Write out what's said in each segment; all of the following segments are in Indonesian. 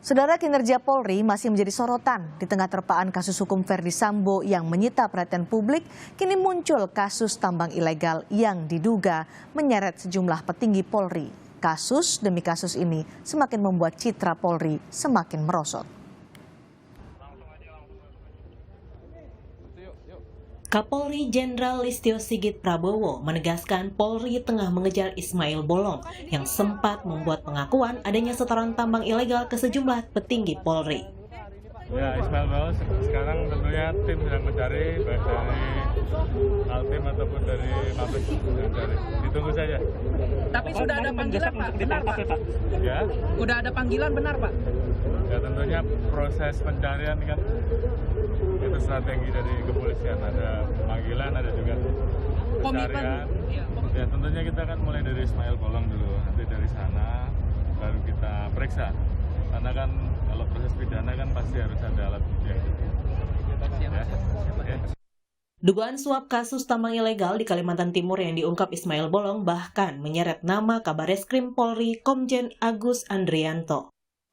Saudara, kinerja Polri masih menjadi sorotan di tengah terpaan kasus hukum Verdi Sambo yang menyita perhatian publik. Kini muncul kasus tambang ilegal yang diduga menyeret sejumlah petinggi Polri. Kasus demi kasus ini semakin membuat citra Polri semakin merosot. Kapolri Jenderal Listio Sigit Prabowo menegaskan Polri tengah mengejar Ismail Bolong yang sempat membuat pengakuan adanya setoran tambang ilegal ke sejumlah petinggi Polri. Ya, Ismail Bolong sekarang tentunya tim sedang mencari, baik dari Altim ataupun dari Mabes sedang mencari. Ditunggu saja. Tapi sudah ada panggilan, Pak? Benar, Pak? Ya. Sudah ada panggilan, benar, Pak? Ya, tentunya proses pencarian kan itu strategi dari kepolisian, ada panggilan, ada juga pencarian. Ya, tentunya kita akan mulai dari Ismail Bolong dulu, nanti dari sana baru kita periksa. Karena kan kalau proses pidana kan pasti harus ada alat bukti yang cukup. Ya. Dugaan suap kasus tambang ilegal di Kalimantan Timur yang diungkap Ismail Bolong bahkan menyeret nama Kabareskrim Polri Komjen Agus Andrianto.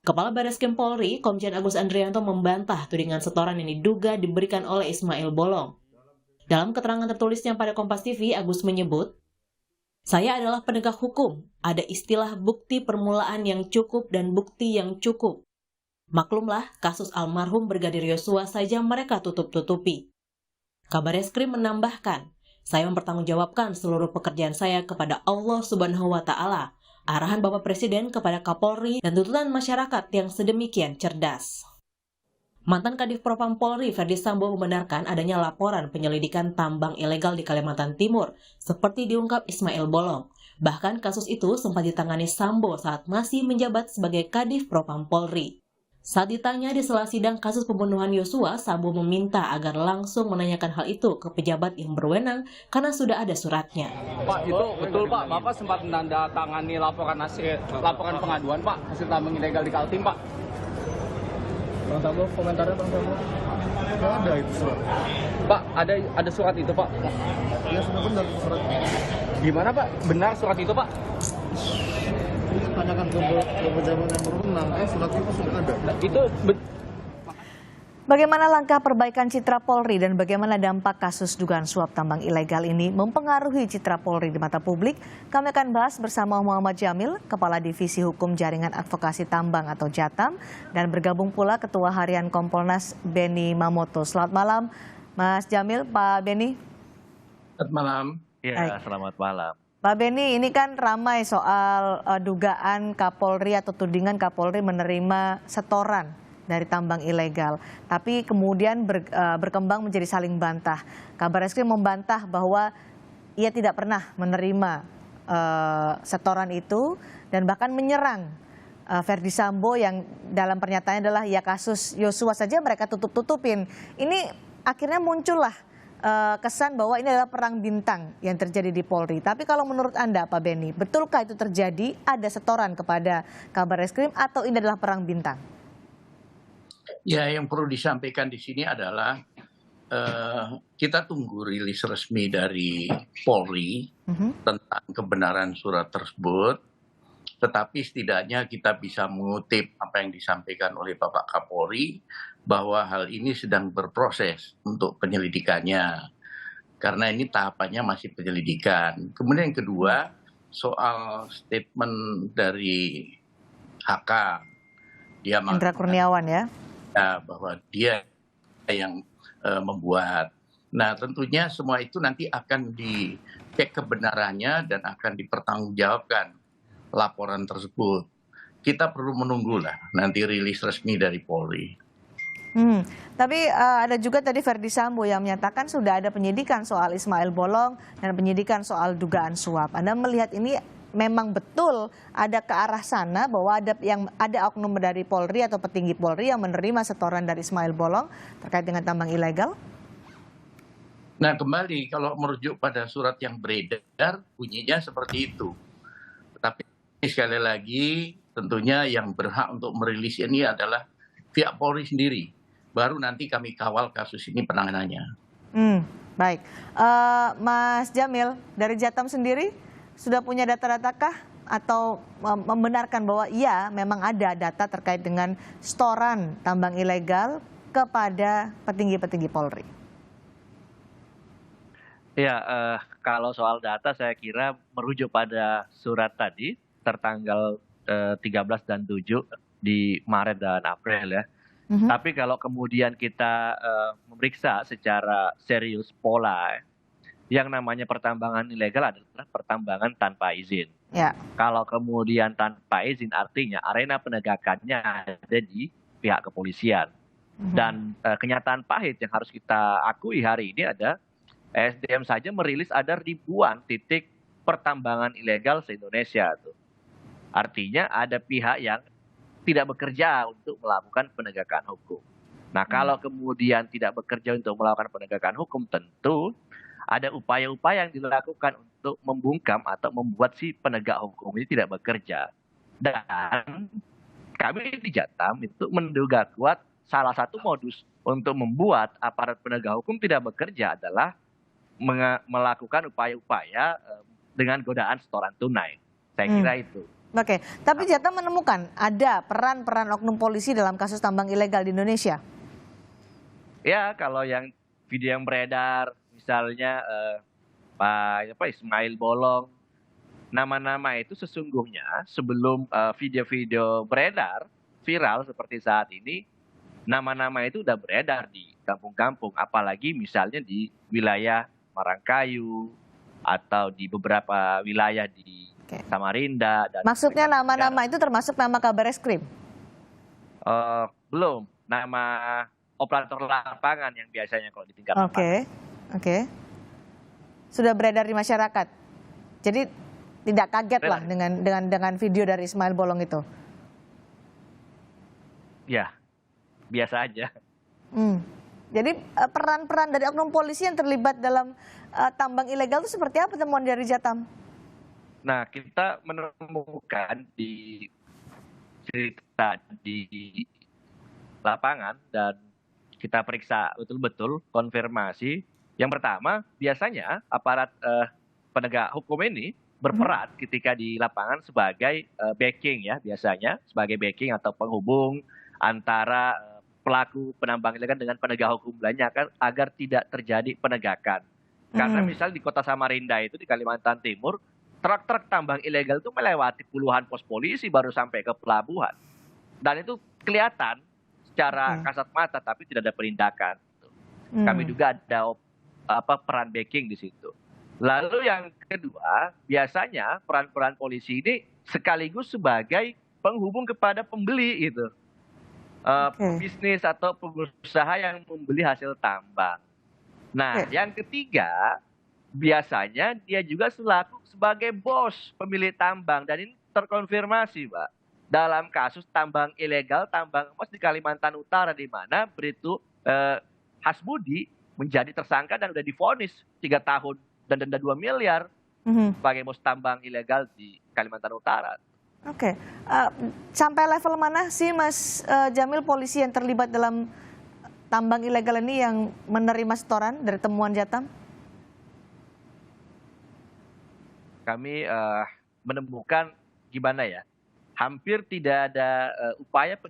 Kepala Bareskrim Polri, Komjen Agus Andrianto membantah tudingan setoran yang diduga diberikan oleh Ismail Bolong. Dalam keterangan tertulisnya pada Kompas TV, Agus menyebut, "Saya adalah penegak hukum, ada istilah bukti permulaan yang cukup dan bukti yang cukup. Maklumlah, kasus almarhum Brigadir Yosua saja mereka tutup-tutupi." Kabareskrim menambahkan, "Saya mempertanggungjawabkan seluruh pekerjaan saya kepada Allah Subhanahu wa Ta'ala, arahan Bapak Presiden kepada Kapolri dan tuntutan masyarakat yang sedemikian cerdas." Mantan Kadif Propam Polri Verdi Sambo membenarkan adanya laporan penyelidikan tambang ilegal di Kalimantan Timur, seperti diungkap Ismail Bolong. Bahkan kasus itu sempat ditangani Sambo saat masih menjabat sebagai Kadif Propam Polri. Saat ditanya di sela sidang kasus pembunuhan Yosua, Sambo meminta agar langsung menanyakan hal itu ke pejabat yang berwenang karena sudah ada suratnya. Pak, itu betul Pak, Bapak sempat menandatangani laporan pengaduan Pak, hasil tambang ilegal di Kaltim Pak. Bang Sambo, komentarnya Bang Sambo? Nggak ada itu surat. Pak, ada surat itu Pak? Ya sudah benar suratnya. Gimana Pak? Benar surat itu Pak? Tanyakan ke pejabat yang berwenang, surat itu sudah ada. Bagaimana langkah perbaikan citra Polri dan bagaimana dampak kasus dugaan suap tambang ilegal ini mempengaruhi citra Polri di mata publik? Kami akan bahas bersama Muhammad Jamil, Kepala Divisi Hukum Jaringan Advokasi Tambang atau JATAM, dan bergabung pula Ketua Harian Kompolnas Beni Mamoto. Selamat malam, Mas Jamil. Pak Beni. Selamat malam. Ya, selamat malam. Pak Beni, ini kan ramai soal dugaan Kapolri atau tudingan Kapolri menerima setoran dari tambang ilegal. Tapi kemudian berkembang menjadi saling bantah. Kabareskrim membantah bahwa ia tidak pernah menerima setoran itu dan bahkan menyerang Verdi Sambo yang dalam pernyataannya adalah ya kasus Yosua saja mereka tutup-tutupin. Ini akhirnya muncullah kesan bahwa ini adalah perang bintang yang terjadi di Polri. Tapi kalau menurut Anda Pak Beni, betulkah itu terjadi, ada setoran kepada Kabareskrim atau ini adalah perang bintang? Ya, yang perlu disampaikan di sini adalah kita tunggu rilis resmi dari Polri tentang kebenaran surat tersebut. Tetapi setidaknya kita bisa mengutip apa yang disampaikan oleh Bapak Kapolri bahwa hal ini sedang berproses untuk penyelidikannya. Karena ini tahapannya masih penyelidikan. Kemudian yang kedua, soal statement dari HK. Dia Hendra Kurniawan ya? Bahwa dia yang membuat. Nah, tentunya semua itu nanti akan dicek kebenarannya dan akan dipertanggungjawabkan laporan tersebut. Kita perlu menunggulah nanti rilis resmi dari Polri. Tapi ada juga tadi Verdi Sambo yang menyatakan sudah ada penyidikan soal Ismail Bolong dan penyidikan soal dugaan suap. Anda melihat ini memang betul ada ke arah sana bahwa ada oknum dari Polri atau petinggi Polri yang menerima setoran dari Ismail Bolong terkait dengan tambang ilegal? Nah, kembali kalau merujuk pada surat yang beredar bunyinya seperti itu. Tetapi sekali lagi tentunya yang berhak untuk merilis ini adalah pihak Polri sendiri. Baru nanti kami kawal kasus ini penanganannya. Baik, Mas Jamil dari JATAM sendiri sudah punya data-datakah atau membenarkan bahwa iya memang ada data terkait dengan setoran tambang ilegal kepada petinggi-petinggi Polri? Ya, kalau soal data saya kira merujuk pada surat tadi tertanggal 13 dan 7 di Maret dan April ya. Tapi kalau kemudian kita memeriksa secara serius pola, yang namanya pertambangan ilegal adalah pertambangan tanpa izin. Ya. Kalau kemudian tanpa izin artinya arena penegakannya ada di pihak kepolisian. Dan kenyataan pahit yang harus kita akui hari ini ada SDM saja merilis ada ribuan titik pertambangan ilegal se-Indonesia tuh. Artinya ada pihak yang tidak bekerja untuk melakukan penegakan hukum. Nah, kalau kemudian tidak bekerja untuk melakukan penegakan hukum, tentu ada upaya-upaya yang dilakukan untuk membungkam atau membuat si penegak hukum ini tidak bekerja. Dan kami di Jatam itu menduga kuat salah satu modus untuk membuat aparat penegak hukum tidak bekerja adalah melakukan upaya-upaya dengan godaan setoran tunai. Saya kira itu. Oke, tapi Jatam menemukan ada peran-peran oknum polisi dalam kasus tambang ilegal di Indonesia? Ya, kalau yang video yang beredar, misalnya Pak Ismail Bolong, nama-nama itu sesungguhnya sebelum video-video beredar viral seperti saat ini, nama-nama itu udah beredar di kampung-kampung, apalagi misalnya di wilayah Marangkayu atau di beberapa wilayah di Samarinda. Dan maksudnya nama-nama itu termasuk nama Kabareskrim? Belum, nama operator lapangan yang biasanya kalau di tingkat lapangan. Oke. Sudah beredar di masyarakat. Jadi tidak kaget lah dengan video dari Ismail Bolong itu. Ya, biasa aja. Jadi peran-peran dari oknum polisi yang terlibat dalam tambang ilegal itu seperti apa temuan dari Jatam? Nah, kita menemukan di cerita di lapangan dan kita periksa betul-betul konfirmasi. Yang pertama, biasanya aparat penegak hukum ini berperan ketika di lapangan sebagai backing ya, biasanya sebagai backing atau penghubung antara pelaku penambang ilegal dengan penegak hukum lainnya kan agar tidak terjadi penegakan. Karena misal di kota Samarinda itu di Kalimantan Timur, truk-truk tambang ilegal itu melewati puluhan pos polisi baru sampai ke pelabuhan. Dan itu kelihatan secara kasat mata tapi tidak ada penindakan. Kami juga ada peran backing di situ. Lalu yang kedua, biasanya peran-peran polisi ini sekaligus sebagai penghubung kepada pembeli itu. Bisnis atau pengusaha yang membeli hasil tambang. Nah, yang ketiga, biasanya dia juga selaku sebagai bos pemilik tambang. Dan ini terkonfirmasi, Pak. Dalam kasus tambang ilegal, tambang emas di Kalimantan Utara, di mana Bribtu Hasbudi menjadi tersangka dan sudah divonis 3 tahun dan denda 2 miliar sebagai bos tambang ilegal di Kalimantan Utara. Oke, sampai level mana sih Mas Jamil polisi yang terlibat dalam tambang ilegal ini yang menerima setoran dari temuan Jatam? Kami menemukan gimana ya, hampir tidak ada upaya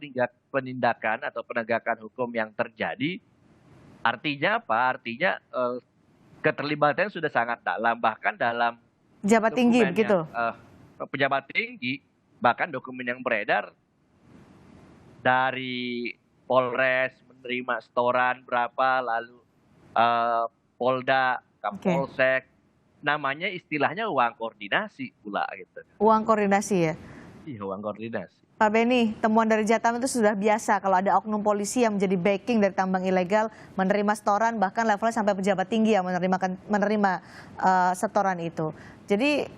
penindakan atau penegakan hukum yang terjadi. Artinya apa? Artinya keterlibatannya sudah sangat dalam, bahkan dalam pejabat tinggi begitu. Pejabat tinggi, bahkan dokumen yang beredar dari Polres menerima setoran berapa, lalu Polda, Kapolsek, namanya istilahnya uang koordinasi pula gitu. Uang koordinasi ya? Iya, uang koordinasi. Pak Beni, temuan dari Jatam itu sudah biasa kalau ada oknum polisi yang menjadi backing dari tambang ilegal, menerima setoran, bahkan levelnya sampai pejabat tinggi yang menerima setoran itu. Jadi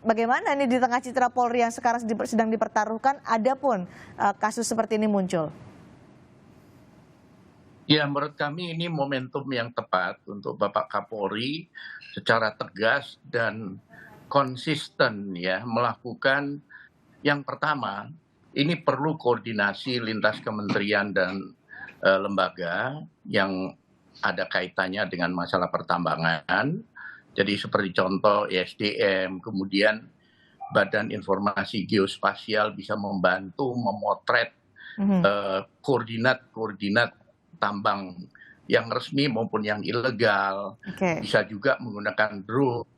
bagaimana ini di tengah citra Polri yang sekarang sedang dipertaruhkan, ada pun kasus seperti ini muncul? Ya, menurut kami ini momentum yang tepat untuk Bapak Kapolri secara tegas dan konsisten ya melakukan yang pertama. Ini perlu koordinasi lintas kementerian dan lembaga yang ada kaitannya dengan masalah pertambangan. Jadi seperti contoh ESDM, kemudian Badan Informasi Geospasial bisa membantu memotret koordinat tambang yang resmi maupun yang ilegal. Bisa juga menggunakan drone.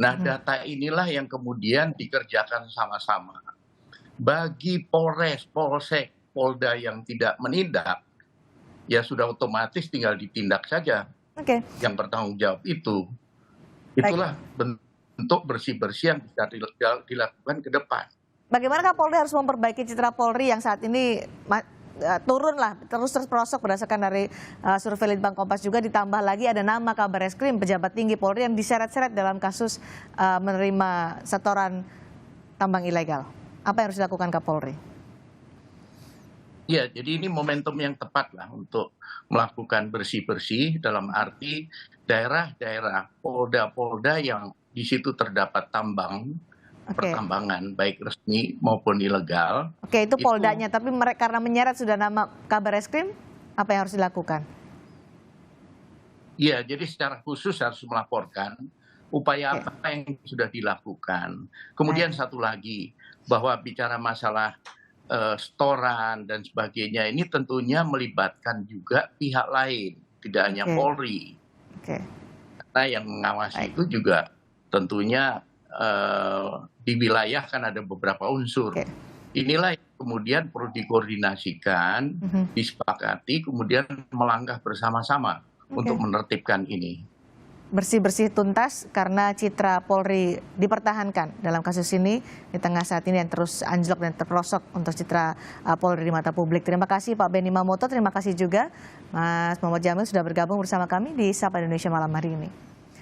Nah, data inilah yang kemudian dikerjakan sama-sama. Bagi Polres, Polsek, Polda yang tidak menindak, ya sudah otomatis tinggal ditindak saja. Yang bertanggung jawab itu. Itulah bentuk bersih-bersih yang bisa dilakukan ke depan. Bagaimana Kapolri harus memperbaiki citra Polri yang saat ini turun lah, terus terperosok berdasarkan dari survei Litbang Kompas juga, ditambah lagi ada nama Kabareskrim, pejabat tinggi Polri yang diseret-seret dalam kasus menerima setoran tambang ilegal. Apa yang harus dilakukan Kapolri? Ya, jadi ini momentum yang tepat lah untuk melakukan bersih-bersih dalam arti daerah-daerah, polda-polda yang di situ terdapat tambang, pertambangan baik resmi maupun ilegal. Itu poldanya, tapi karena menyeret sudah nama Kabareskrim, apa yang harus dilakukan? Iya, jadi secara khusus harus melaporkan upaya apa yang sudah dilakukan. Kemudian satu lagi, bahwa bicara masalah setoran dan sebagainya, ini tentunya melibatkan juga pihak lain, tidak hanya Polri. Karena yang mengawasi itu juga tentunya di wilayah kan ada beberapa unsur. Inilah yang kemudian perlu dikoordinasikan, disepakati, kemudian melangkah bersama-sama untuk menertibkan ini. Bersih-bersih tuntas karena citra Polri dipertahankan dalam kasus ini di tengah saat ini yang terus anjlok dan terperosok untuk citra Polri di mata publik. Terima kasih Pak Benny Mamoto, terima kasih juga Mas Muhammad Jamil sudah bergabung bersama kami di Sapa Indonesia malam hari ini.